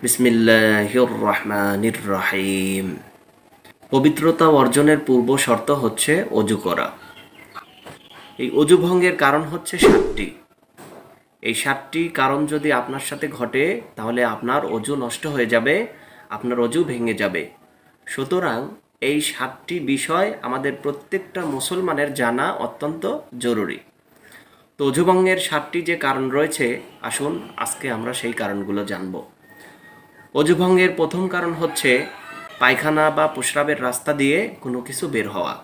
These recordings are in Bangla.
বিসমিল্লাহির রহমানির রহিম। পবিত্রতা অর্জনের পূর্ব শর্ত হচ্ছে অজু করা। এই অজু ভঙ্গের কারণ হচ্ছে 7টি। এই 7টি কারণ যদি আপনার সাথে ঘটে তাহলে আপনার অজু নষ্ট হয়ে যাবে, আপনার অজু ভেঙে যাবে। সুতরাং এই 7টি বিষয় আমাদের প্রত্যেকটা মুসলমানের জানা অত্যন্ত জরুরি। তো অজু ভঙ্গের 7টি যে কারণ রয়েছে, আসুন আজকে আমরা সেই কারণগুলো জানব। অজু ভঙ্গের প্রথম কারণ হচ্ছে পায়খানা বা প্রস্রাবের রাস্তা দিয়ে কোনো কিছু বের হওয়া।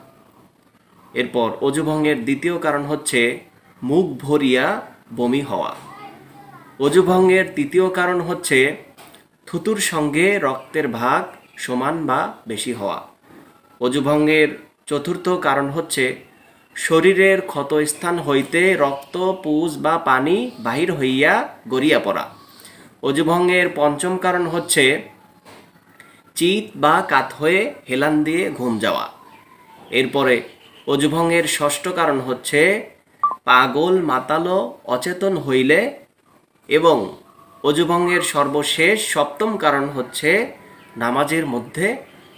এরপর অজু ভঙ্গের দ্বিতীয় কারণ হচ্ছে মুখ ভরিয়া বমি হওয়া। অজু ভঙ্গের তৃতীয় কারণ হচ্ছে থুতুর সঙ্গে রক্তের ভাগ সমান বা বেশি হওয়া। অজু ভঙ্গের চতুর্থ কারণ হচ্ছে শরীরের ক্ষতস্থান হইতে রক্ত, পুজ বা পানি বাহির হইয়া গড়িয়া পড়া। অজু ভঙ্গের পঞ্চম কারণ হচ্ছে চিত বা কাত হয়ে হেলান দিয়ে ঘুম যাওয়া। এরপরে অজু ভঙ্গের ষষ্ঠ কারণ হচ্ছে পাগল, মাতালো, অচেতন হইলে। এবং অজু ভঙ্গের সর্বশেষ সপ্তম কারণ হচ্ছে নামাজের মধ্যে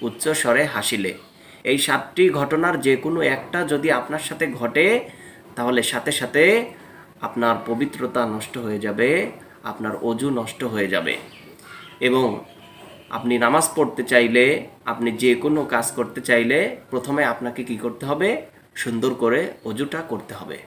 উচ্চস্বরে হাসিলে। এই 7টি ঘটনার যে কোনো একটা যদি আপনার সাথে ঘটে তাহলে সাথে সাথে আপনার পবিত্রতা নষ্ট হয়ে যাবে, আপনার অজু নষ্ট হয়ে যাবে। এবং আপনি নামাজ পড়তে চাইলে, আপনি যে কোনো কাজ করতে চাইলে প্রথমে আপনাকে কি করতে হবে? সুন্দর করে অজুটা করতে হবে।